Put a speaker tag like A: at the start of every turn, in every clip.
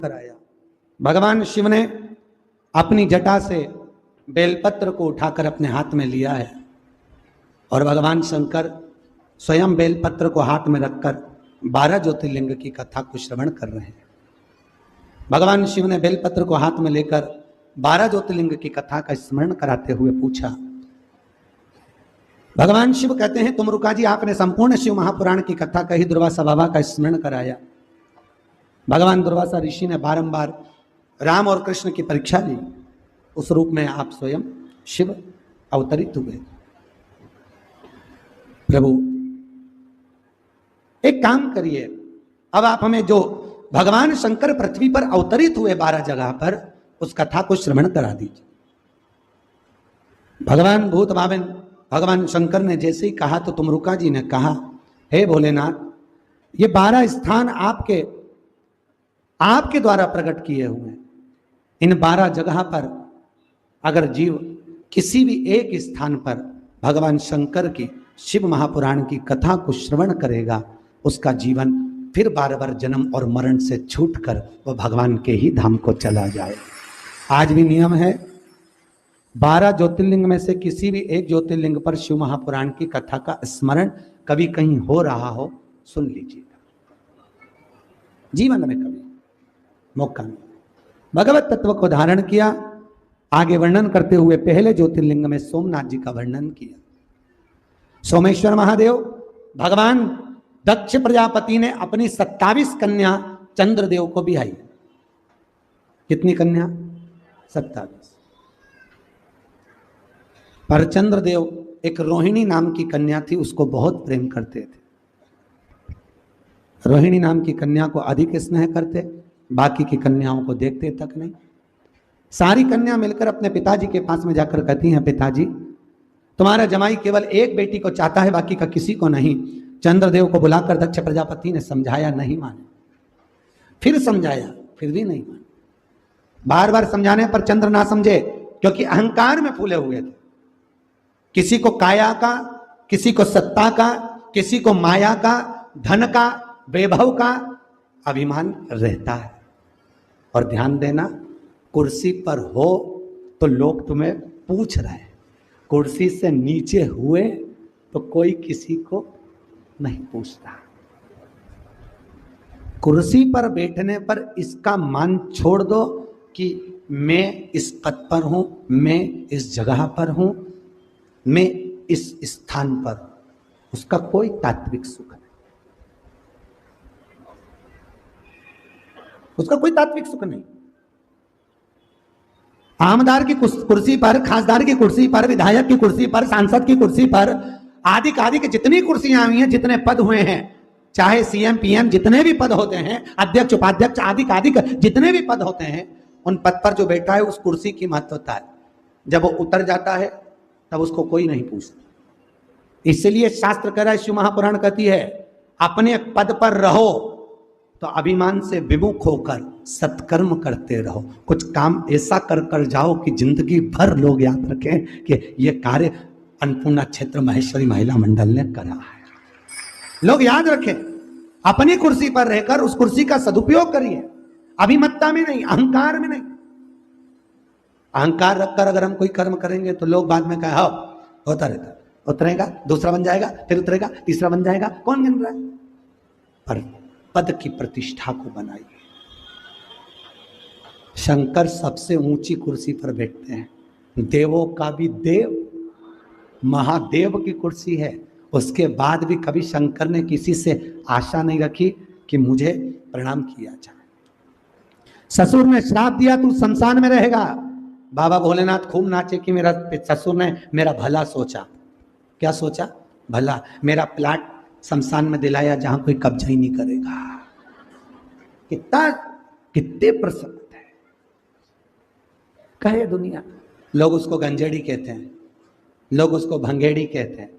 A: कराया। भगवान शिव ने अपनी जटा से बेलपत्र को उठाकर अपने हाथ में लिया है और भगवान शंकर स्वयं बेलपत्र को हाथ में रखकर 12 ज्योतिर्लिंग की कथा को श्रवण कर रहे हैं। भगवान शिव ने बेलपत्र को हाथ में लेकर 12 ज्योतिर्लिंग की कथा का स्मरण कराते हुए पूछा। भगवान शिव कहते हैं, तुम रुका जी, आपने संपूर्ण शिव महापुराण की कथा कही, दुर्वासा बाबा का स्मरण कराया। भगवान दुर्वासा ऋषि ने बारंबार राम और कृष्ण की परीक्षा ली, उस रूप में आप स्वयं शिव अवतरित हुए। प्रभु एक काम करिए, अब आप हमें जो भगवान शंकर पृथ्वी पर अवतरित हुए 12 जगह पर, उस कथा को श्रवण करा दीजिए। भगवान भूत भावन भगवान शंकर ने जैसे ही कहा तो तुमरुका जी ने कहा, हे भोलेनाथ, ये 12 स्थान आपके द्वारा प्रकट किए हुए, इन 12 जगह पर अगर जीव किसी भी एक स्थान पर भगवान शंकर की शिव महापुराण की कथा को श्रवण करेगा, उसका जीवन फिर बार जन्म और मरण से छूटकर वह भगवान के ही धाम को चला जाए। आज भी नियम है, 12 ज्योतिर्लिंग में से किसी भी एक ज्योतिर्लिंग पर शिव महापुराण की कथा का स्मरण कभी कहीं हो रहा हो, सुन लीजिएगा। जीवन में कभी मौका नहीं। भगवत तत्व को धारण किया, आगे वर्णन करते हुए पहले ज्योतिर्लिंग में सोमनाथ जी का वर्णन किया। सोमेश्वर महादेव भगवान दक्ष प्रजापति ने अपनी 27 कन्या चंद्रदेव को भी आई। कितनी कन्या? 27। पर चंद्रदेव एक रोहिणी नाम की कन्या थी, उसको बहुत प्रेम करते थे। रोहिणी नाम की कन्या को अधिक स्नेह करते, बाकी की कन्याओं को देखते तक नहीं। सारी कन्या मिलकर अपने पिताजी के पास में जाकर कहती हैं, पिताजी तुम्हारा जमाई केवल एक बेटी को चाहता है, बाकी का किसी को नहीं। चंद्रदेव को बुलाकर दक्ष प्रजापति ने समझाया, नहीं माने। फिर समझाया, फिर भी नहीं माने। बार बार समझाने पर चंद्र ना समझे, क्योंकि अहंकार में फूले हुए थे। किसी को काया का, किसी को सत्ता का, किसी को माया का, धन का, वैभव का अभिमान रहता है। और ध्यान देना, कुर्सी पर हो तो लोग तुम्हें पूछ रहे हैं, कुर्सी से नीचे हुए तो कोई किसी को नहीं पूछता। कुर्सी पर बैठने पर इसका मान छोड़ दो कि मैं इस पद पर हूं, मैं इस जगह पर हूं, मैं इस स्थान पर, उसका कोई तात्विक सुख नहीं, उसका कोई तात्विक सुख नहीं। आमदार की कुर्सी पर, खासदार की कुर्सी पर, विधायक की कुर्सी पर, सांसद की कुर्सी पर, आदि की जितनी कुर्सियां हुई हैं, जितने पद हुए हैं, चाहे सीएम पीएम जितने भी पद होते हैं, अध्यक्ष उपाध्यक्ष आदि जितने भी पद होते हैं, उन पद पर जो बैठा है उस कुर्सी की महत्वता है। जब वो उतर जाता है तब उसको कोई नहीं पूछता। इसलिए शास्त्र कह रहा है, शिव महापुराण कहती है, अपने पद पर रहो तो अभिमान से विमुख होकर सत्कर्म करते रहो। कुछ काम ऐसा कर कर जाओ कि जिंदगी भर लोग याद रखें कि ये कार्य अन्नपूर्णा क्षेत्र महेश्वरी महिला मंडल ने करा है। लोग याद रखें, अपनी कुर्सी पर रहकर उस कुर्सी का सदुपयोग करिए, अभिमत्ता में नहीं, अहंकार में नहीं। अहंकार रखकर अगर हम कोई कर्म करेंगे तो लोग बाद में कहे, हाँ होता रहता, उतरेगा, दूसरा बन जाएगा, फिर उतरेगा, तीसरा बन जाएगा, कौन गिन रहा है? पर पद की प्रतिष्ठा को बनाइए। शंकर सबसे ऊंची कुर्सी पर बैठते हैं, देवों का भी देव, महादेव की कुर्सी है। उसके बाद भी कभी शंकर ने किसी से आशा नहीं रखी कि मुझे प्रणाम किया जाए। ससुर ने श्राप दिया, तू शमशान में रहेगा। बाबा भोलेनाथ खूब नाचे कि मेरा ससुर ने मेरा भला सोचा। क्या सोचा? भला। मेरा प्लाट शमशान में दिलाया जहां कोई कब्जा ही नहीं करेगा। कितने प्रसन्न है, कहे दुनिया। लोग उसको गंजेड़ी कहते हैं, लोग उसको भंगेड़ी कहते हैं,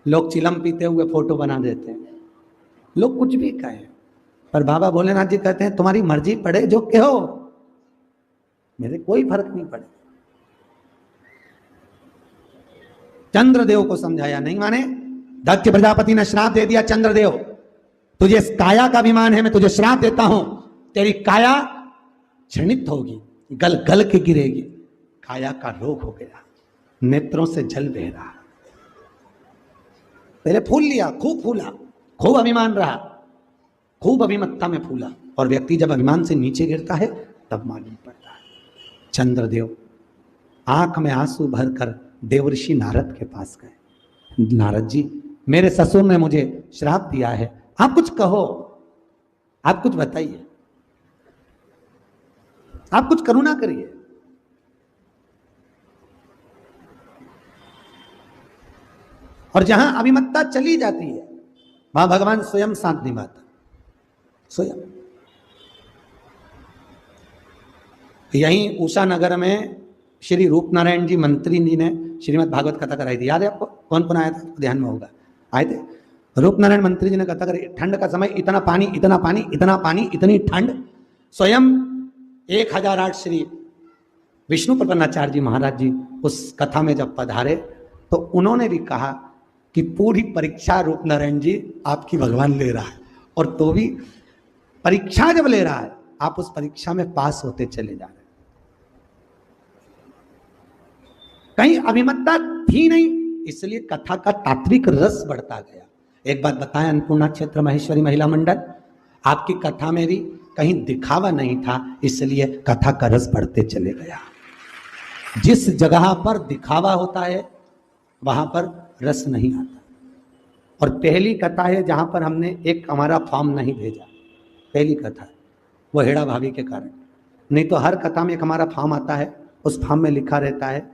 A: लोग चिलम पीते हुए फोटो बना देते हैं, लोग कुछ भी कहें, पर बाबा भोलेनाथ जी कहते हैं, तुम्हारी मर्जी पड़े जो कहो, मेरे कोई फर्क नहीं पड़े। चंद्रदेव को समझाया, नहीं माने। दक्ष प्रजापति ने श्राप दे दिया, चंद्रदेव तुझे काया का अभिमान है, मैं तुझे श्राप देता हूं, तेरी काया क्षणित होगी, गल गल के गिरेगी। काया का रोग हो गया, नेत्रों से जल बह रहा। पहले फूल लिया, खूब फूला, खूब अभिमान रहा, खूब अभिमत्ता में फूला, और व्यक्ति जब अभिमान से नीचे गिरता है तब मालूम पड़ता है। चंद्रदेव आंख में आंसू भरकर देवर्षि नारद के पास गए। नारद जी, मेरे ससुर ने मुझे श्राप दिया है, आप कुछ कहो, आप कुछ बताइए, आप कुछ करुणा करिए। और जहां अभिमत्ता चली जाती है वहां भगवान स्वयं साथ निभाता, स्वयं। यहीं उषा नगर में श्री रूपनारायण जी मंत्री जी ने श्रीमद् भागवत कथा कराई थी, याद है आपको? कौन कौन आया था? ध्यान में होगा, आए थे। रूपनारायण मंत्री जी ने कथा कराई। ठंड का समय, इतना पानी, इतना पानी, इतना पानी, इतनी ठंड। स्वयं 1008 श्री विष्णु प्रपन्नाचार्य जी महाराज जी उस कथा में जब पधारे तो उन्होंने भी कहा कि पूरी परीक्षा रूपनारायण जी आपकी भगवान ले रहा है, और तो भी परीक्षा जब ले रहा है आप उस परीक्षा में पास होते चले जा रहे हैं। कहीं अभिमत्ता थी नहीं, इसलिए कथा का तात्विक रस बढ़ता गया। एक बात बताएं, अन्नपूर्णा क्षेत्र महेश्वरी महिला मंडल, आपकी कथा में भी कहीं दिखावा नहीं था, इसलिए कथा का रस बढ़ते चले गया। जिस जगह पर दिखावा होता है वहां पर रस नहीं आता। और पहली कथा है जहां पर हमने एक हमारा फॉर्म नहीं भेजा, पहली कथा है, वो हेड़ा भाभी के कारण। नहीं तो हर कथा में एक हमारा फॉर्म आता है, उस फॉर्म में लिखा रहता है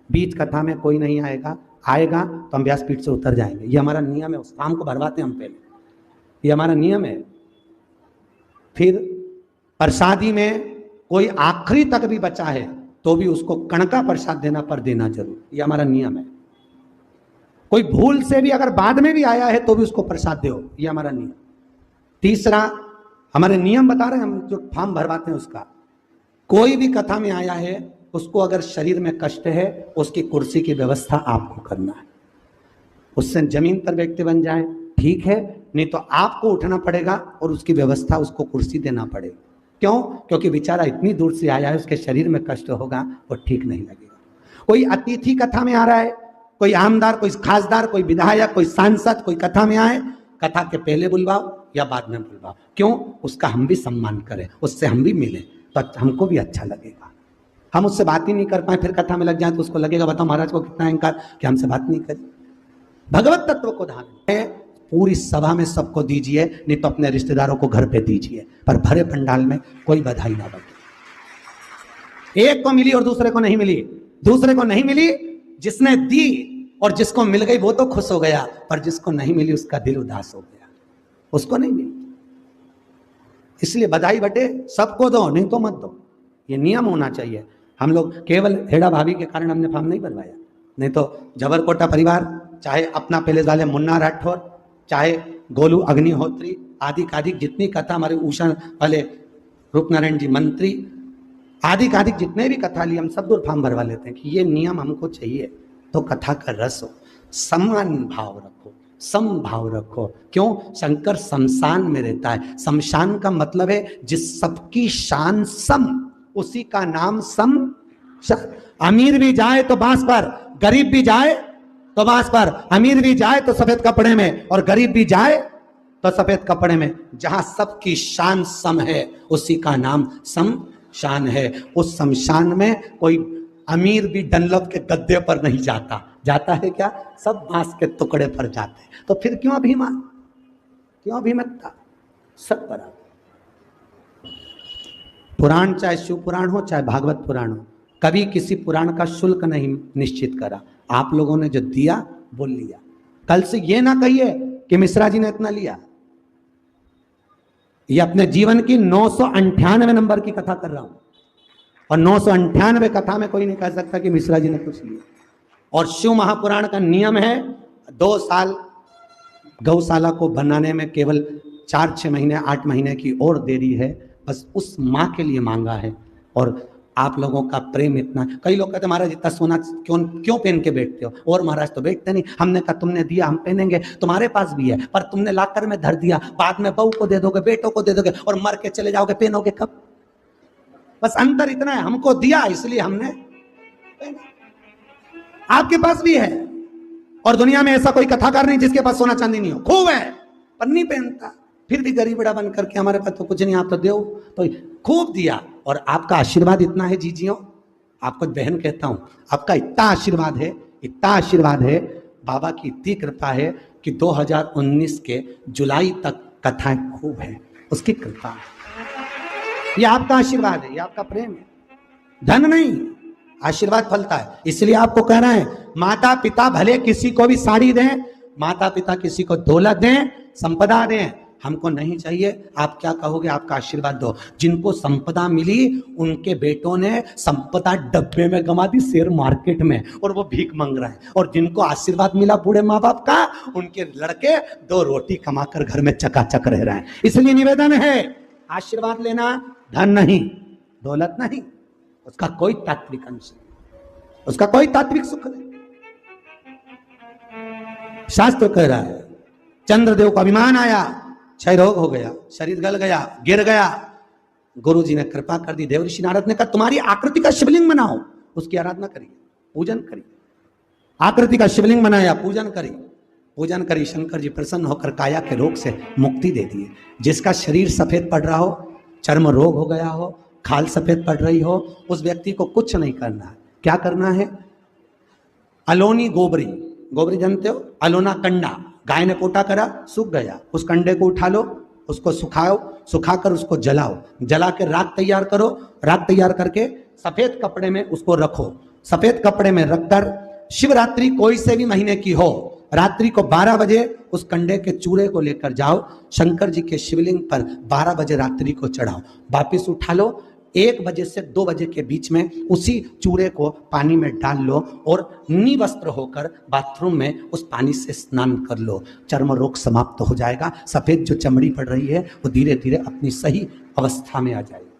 A: बीच कथा में कोई नहीं आएगा, आएगा तो हम व्यासपीठ से उतर जाएंगे। ये हमारा नियम है, उस फॉर्म को भरवाते हैं हम पहले, ये हमारा नियम है। फिर प्रसादी में कोई आखिरी तक भी बचा है तो भी उसको कण का प्रसाद देना, पर देना जरूर, ये हमारा नियम है। कोई भूल से भी अगर बाद में भी आया है तो भी उसको प्रसाद दो, ये हमारा नियम। तीसरा हमारे नियम बता रहे हैं हम, जो फॉर्म भरवाते हैं उसका, कोई भी कथा में आया है उसको अगर शरीर में कष्ट है उसकी कुर्सी की व्यवस्था आपको करना है। उससे जमीन पर व्यक्ति बन जाए ठीक है, नहीं तो आपको उठना पड़ेगा और उसकी व्यवस्था, उसको कुर्सी देना पड़ेगा। क्यों? क्योंकि बेचारा इतनी दूर से आया है, उसके शरीर में कष्ट होगा, वो ठीक नहीं लगेगा। कोई अतिथि कथा में आ रहा है, कोई आमदार, कोई खासदार, कोई विधायक, कोई सांसद, कोई कथा में आए, कथा के पहले बुलवाओ या बाद में बुलवाओ। क्यों? उसका हम भी सम्मान करें, उससे हम भी मिलें तो हमको भी अच्छा लगेगा। हम उससे बात ही नहीं कर पाए, फिर कथा में लग जाए तो उसको लगेगा बताओ महाराज को कितना अहंकार कि हमसे बात नहीं करी। भगवत तत्व को धारण है, पूरी सभा में सबको दीजिए, नहीं तो अपने रिश्तेदारों को घर पे दीजिए, पर भरे पंडाल में कोई बधाई ना बटे। एक को मिली और दूसरे को नहीं मिली, दूसरे को नहीं मिली, जिसने दी और जिसको मिल गई वो तो खुश हो गया, पर जिसको नहीं मिली उसका दिल उदास हो गया, उसको नहीं मिली। इसलिए बधाई बटे, सबको दो, नहीं तो मत दो, ये नियम होना चाहिए। हम लोग केवल हेड़ा भाभी के कारण हमने फॉर्म नहीं भरवाया, नहीं तो जबरकोटा परिवार, चाहे अपना पहले वाले मुन्ना राठौर, चाहे गोलू अग्निहोत्री, आदि कादिक जितनी कथा हमारे उषा वाले रूपनारायण जी मंत्री, आदि कादिक जितने भी कथा लिए हम सब दूर फॉर्म भरवा लेते हैं कि ये नियम हमको चाहिए, तो कथा का रस हो, समान भाव रखो, समभाव रखो। क्यों? शंकर शमशान में रहता है। शमशान का मतलब है जिस सबकी शान सम, उसी का नाम सम। अमीर भी जाए तो बांस पर, गरीब भी जाए तो बांस पर, अमीर भी जाए तो सफेद कपड़े में और गरीब भी जाए तो सफेद कपड़े में। जहां सबकी शान सम है उसी का नाम शमशान है। उस शमशान में कोई अमीर भी डनलप के गद्दे पर नहीं जाता, जाता है क्या? सब बांस के टुकड़े पर जाते हैं। तो फिर क्यों अभिमान, क्यों अभिमत्ता? सब बराबर। पुराण चाहे शिव पुराण हो चाहे भागवत पुराण हो, कभी किसी पुराण का शुल्क नहीं निश्चित करा। आप लोगों ने जो दिया वो लिया। कल से ये ना कहिए कि मिश्रा जी ने इतना लिया। ये अपने जीवन की 998 नंबर की कथा कर रहा हूं, और 998 कथा में कोई नहीं कह सकता कि मिश्रा जी ने कुछ लिया। और शिव महापुराण का नियम है 2 साल गौशाला को बनाने में केवल 4-6 महीने 8 महीने की और देरी है, बस उस माँ के लिए मांगा है। और आप लोगों का प्रेम इतना। कई लोग कहते महाराज इतना सोना क्यों पहन के बैठते हो? और महाराज तो बैठते नहीं। हमने कहा तुमने दिया हम पहनेंगे, तुम्हारे पास भी है पर तुमने लाकर में धर दिया, बाद में बहू को दे दोगे, बेटों को दे दोगे और मर के चले जाओगे, पहनोगे कब? बस अंतर इतना है, हमको दिया इसलिए हमने। आपके पास भी है और दुनिया में ऐसा कोई कथाकार नहीं जिसके पास सोना चांदी नहीं हो, खूब है पर नहीं पहनता, फिर भी गरीबड़ा बन करके हमारे पास तो कुछ नहीं, आप तो दो, तो खूब दिया। और आपका आशीर्वाद इतना है जीजियों, आपको बहन कहता हूं, आपका इतना आशीर्वाद है, इतना आशीर्वाद है, बाबा की इतनी कृपा है कि 2019 के जुलाई तक कथाएं खूब है, उसकी कृपा है। ये आपका आशीर्वाद है, ये आपका प्रेम है, धन नहीं, आशीर्वाद फलता है। इसलिए आपको कह रहे हैं माता पिता भले किसी को भी साड़ी दें, माता पिता किसी को दौलत दें, संपदा दें, हमको नहीं चाहिए। आप क्या कहोगे? आपका आशीर्वाद दो। जिनको संपदा मिली उनके बेटों ने संपदा डब्बे में गमा दी शेयर मार्केट में, और वो भीख मांग रहा है। और जिनको आशीर्वाद मिला बूढ़े माँ बाप का, उनके लड़के 2 रोटी कमाकर घर में चकाचक रह रहे हैं। इसलिए निवेदन है, आशीर्वाद लेना धन नहीं, दौलत नहीं, उसका कोई तात्विक अंश नहीं, उसका कोई तात्विक सुख नहीं। शास्त्र कह रहा है चंद्रदेव को अभिमान आया, क्षय रोग हो गया, शरीर गल गया, गिर गया, गुरु जी ने कृपा कर दी। देव ऋषि नारद ने कहा तुम्हारी आकृति का शिवलिंग बनाओ, उसकी आराधना करिए, पूजन करिए। आकृति का शिवलिंग बनाया, पूजन करिए, पूजन करिए। शंकर जी प्रसन्न होकर काया के रोग से मुक्ति दे दिए। जिसका शरीर सफेद पड़ रहा हो, चर्म रोग हो गया हो, खाल सफेद पड़ रही हो, उस व्यक्ति को कुछ नहीं करना है। क्या करना है? अलोनी गोबरी, गोबरी जानते हो? अलोना कंडा, गाय ने पोटा करा, सूख गया, उस कंडे को उठा लो, उसको सुखाओ, सुखाकर उसको जलाओ, जला के राख तैयार करो, राख तैयार करके सफेद कपड़े में उसको रखो। सफेद कपड़े में रखकर शिवरात्रि कोई से भी महीने की हो, रात्रि को 12 बजे उस कंडे के चूरे को लेकर जाओ, शंकर जी के शिवलिंग पर 12 बजे रात्रि को चढ़ाओ, वापिस उठा लो, 1 बजे से 2 बजे के बीच में उसी चूरे को पानी में डाल लो और निवस्त्र होकर बाथरूम में उस पानी से स्नान कर लो। चर्म रोग समाप्त हो जाएगा। सफेद जो चमड़ी पड़ रही है वो धीरे धीरे अपनी सही अवस्था में आ जाएगी।